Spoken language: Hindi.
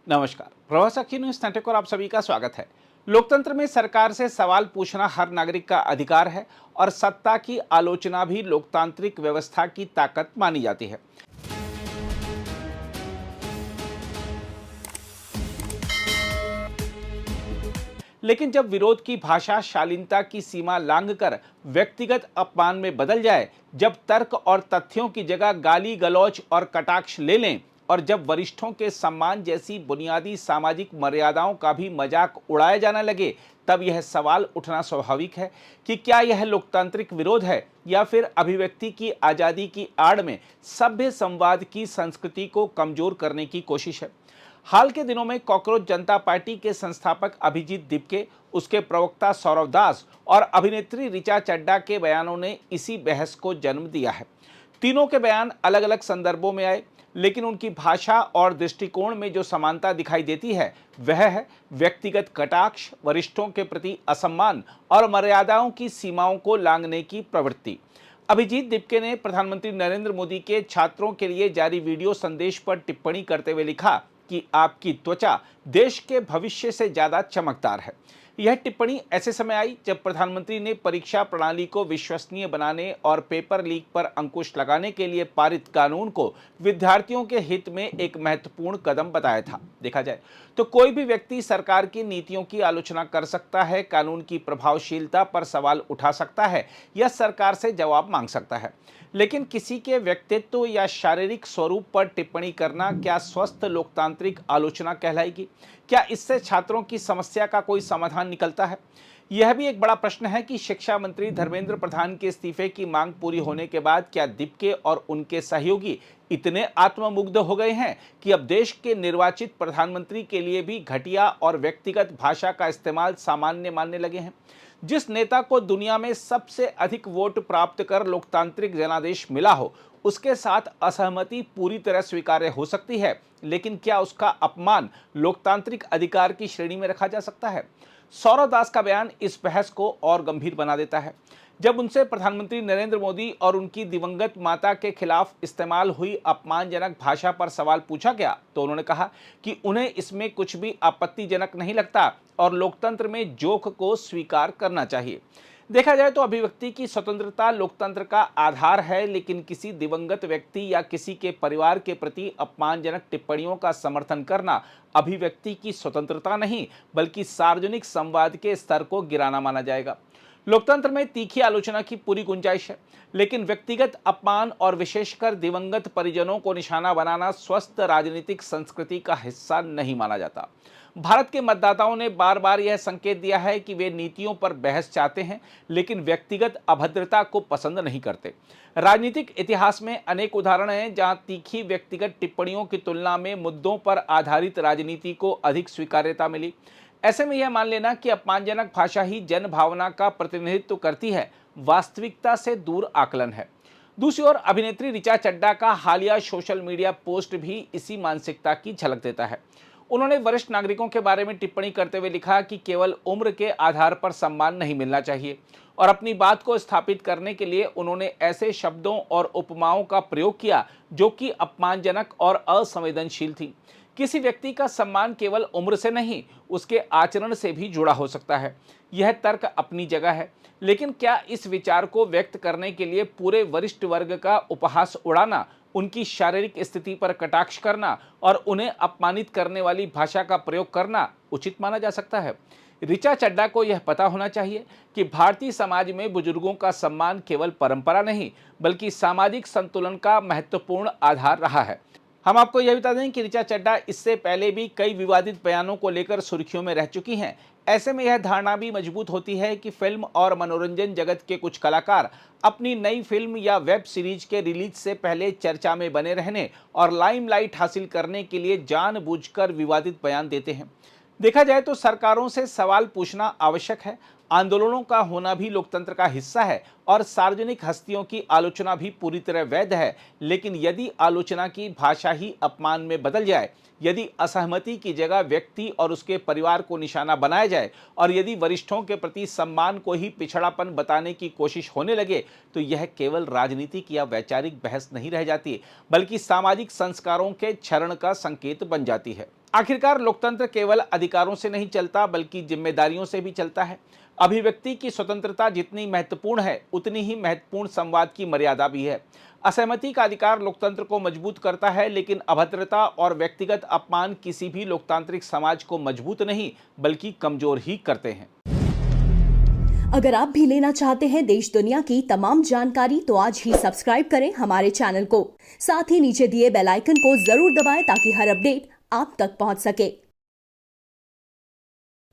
नमस्कार, प्रवास न्यूज नेटवर्क और आप सभी का स्वागत है। लोकतंत्र में सरकार से सवाल पूछना हर नागरिक का अधिकार है और सत्ता की आलोचना भी लोकतांत्रिक व्यवस्था की ताकत मानी जाती है। लेकिन जब विरोध की भाषा शालीनता की सीमा लांघकर व्यक्तिगत अपमान में बदल जाए, जब तर्क और तथ्यों की जगह गाली गलौज और कटाक्ष ले लें और जब वरिष्ठों के सम्मान जैसी बुनियादी सामाजिक मर्यादाओं का भी मजाक उड़ाया जाने लगे, तब यह सवाल उठना स्वाभाविक है कि क्या यह लोकतांत्रिक विरोध है या फिर अभिव्यक्ति की आज़ादी की आड़ में सभ्य संवाद की संस्कृति को कमजोर करने की कोशिश है। हाल के दिनों में कॉकरोच जनता पार्टी के संस्थापक अभिजीत दीपके, उसके प्रवक्ता सौरव दास और अभिनेत्री ऋचा चड्ढा के बयानों ने इसी बहस को जन्म दिया है। तीनों के बयान अलग अलग संदर्भों में आए, लेकिन उनकी भाषा और दृष्टिकोण में जो समानता दिखाई देती है वह है व्यक्तिगत कटाक्ष, वरिष्ठों के प्रति असम्मान और मर्यादाओं की सीमाओं को लांघने की प्रवृत्ति। अभिजीत दीपके ने प्रधानमंत्री नरेंद्र मोदी के छात्रों के लिए जारी वीडियो संदेश पर टिप्पणी करते हुए लिखा कि आपकी त्वचा देश के भविष्य से ज्यादा चमकदार है। यह टिप्पणी ऐसे समय आई जब प्रधानमंत्री ने परीक्षा प्रणाली को विश्वसनीय बनाने और पेपर लीक पर अंकुश लगाने के लिए पारित कानून को विद्यार्थियों के हित में एक महत्वपूर्ण कदम बताया था। देखा जाए तो कोई भी व्यक्ति सरकार की नीतियों की आलोचना कर सकता है, कानून की प्रभावशीलता पर सवाल उठा सकता है या सरकार से जवाब मांग सकता है, लेकिन किसी के व्यक्तित्व या शारीरिक स्वरूप पर टिप्पणी करना क्या स्वस्थ लोकतांत्रिक आलोचना कहलाएगी? क्या इससे छात्रों की समस्या का कोई समाधान निकलता है? यह भी एक बड़ा प्रश्न है कि शिक्षा मंत्री धर्मेंद्र प्रधान के इस्तीफे की मांग पूरी होने के बाद क्या दीपके और उनके सहयोगी इतने आत्ममुग्ध हो गए हैं कि अब देश के निर्वाचित प्रधानमंत्री के लिए भी घटिया और व्यक्तिगत भाषा का इस्तेमाल सामान्य मानने लगे हैं? जिस नेता को दुनिया में सबसे अधिक वोट प्राप्त कर लोकतांत्रिक जनादेश मिला हो, उसके साथ असहमति पूरी तरह स्वीकार्य हो सकती है, लेकिन क्या उसका अपमान लोकतांत्रिक अधिकार की श्रेणी में रखा जा सकता है? सौरव दास का बयान इस बहस को और गंभीर बना देता है। जब उनसे प्रधानमंत्री नरेंद्र मोदी और उनकी दिवंगत माता के खिलाफ इस्तेमाल हुई अपमानजनक भाषा पर सवाल पूछा गया तो उन्होंने कहा कि उन्हें इसमें कुछ भी आपत्तिजनक नहीं लगता और लोकतंत्र में जोख को स्वीकार करना चाहिए। देखा जाए तो अभिव्यक्ति की स्वतंत्रता लोकतंत्र का आधार है, लेकिन किसी दिवंगत व्यक्ति या किसी के परिवार के प्रति अपमानजनक टिप्पणियों का समर्थन करना अभिव्यक्ति की स्वतंत्रता नहीं बल्कि सार्वजनिक संवाद के स्तर को गिराना माना जाएगा। लोकतंत्र में तीखी आलोचना की पूरी गुंजाइश है, लेकिन व्यक्तिगत अपमान और विशेषकर दिवंगत परिजनों को निशाना बनाना स्वस्थ राजनीतिक संस्कृति का हिस्सा नहीं माना जाता। भारत के मतदाताओं ने बार बार यह संकेत दिया है कि वे नीतियों पर बहस चाहते हैं, लेकिन व्यक्तिगत अभद्रता को पसंद नहीं करते। राजनीतिक इतिहास में अनेक उदाहरण हैं जहां तीखी व्यक्तिगत टिप्पणियों की तुलना में मुद्दों पर आधारित राजनीति को अधिक स्वीकार्यता मिली। ऐसे में यह मान लेना कि अपमानजनक भाषा ही जन भावना का प्रतिनिधित्व करती है, वास्तविकता से दूर आकलन है। दूसरी ओर अभिनेत्री ऋचा चड्ढा का हालिया सोशल मीडिया पोस्ट भी इसी मानसिकता की झलक देता है। उन्होंने वरिष्ठ नागरिकों के बारे में टिप्पणी करते हुए लिखा कि केवल उम्र के आधार पर सम्मान नहीं मिलना चाहिए, और अपनी बात को स्थापित करने के लिए उन्होंने ऐसे शब्दों और उपमाओं का प्रयोग किया जो कि अपमानजनक और असंवेदनशील थी। किसी व्यक्ति का सम्मान केवल उम्र से नहीं, उसके आचरण से भी जुड़ा हो सकता है। यह तर्क अपनी जगह है, लेकिन क्या इस विचार को व्यक्त करने के लिए पूरे वरिष्ठ वर्ग का उपहास उड़ाना, उनकी शारीरिक स्थिति पर कटाक्ष करना और उन्हें अपमानित करने वाली भाषा का प्रयोग करना उचित माना जा सकता है? ऋचा चड्ढा को यह पता होना चाहिए कि भारतीय समाज में बुजुर्गों का सम्मान केवल परंपरा नहीं बल्कि सामाजिक संतुलन का महत्वपूर्ण आधार रहा है। हम आपको यह बता दें कि ऋचा चड्ढा इससे पहले भी कई विवादित बयानों को लेकर सुर्खियों में रह चुकी हैं। ऐसे में यह धारणा भी मजबूत होती है कि फिल्म और मनोरंजन जगत के कुछ कलाकार अपनी नई फिल्म या वेब सीरीज के रिलीज से पहले चर्चा में बने रहने और लाइमलाइट हासिल करने के लिए जानबूझकर विवादित बयान देते हैं। देखा जाए तो सरकारों से सवाल पूछना आवश्यक है, आंदोलनों का होना भी लोकतंत्र का हिस्सा है और सार्वजनिक हस्तियों की आलोचना भी पूरी तरह वैध है, लेकिन यदि आलोचना की भाषा ही अपमान में बदल जाए, यदि असहमति की जगह व्यक्ति और उसके परिवार को निशाना बनाया जाए और यदि वरिष्ठों के प्रति सम्मान को ही पिछड़ापन बताने की कोशिश होने लगे, तो यह केवल राजनीतिक या वैचारिक बहस नहीं रह जाती बल्कि सामाजिक संस्कारों के क्षरण का संकेत बन जाती है। आखिरकार लोकतंत्र केवल अधिकारों से नहीं चलता बल्कि जिम्मेदारियों से भी चलता है। अभिव्यक्ति की स्वतंत्रता जितनी महत्वपूर्ण है उतनी ही महत्वपूर्ण संवाद की मर्यादा भी है। असहमति का अधिकार लोकतंत्र को मजबूत करता है, लेकिन अभद्रता और व्यक्तिगत अपमान किसी भी लोकतांत्रिक समाज को मजबूत नहीं बल्कि कमजोर ही करते हैं। अगर आप भी लेना चाहते हैं देश दुनिया की तमाम जानकारी तो आज ही सब्सक्राइब करें हमारे चैनल को। साथ ही नीचे दिए बेल आइकन को जरूर दबाएं ताकि हर अपडेट आप तक पहुंच सके।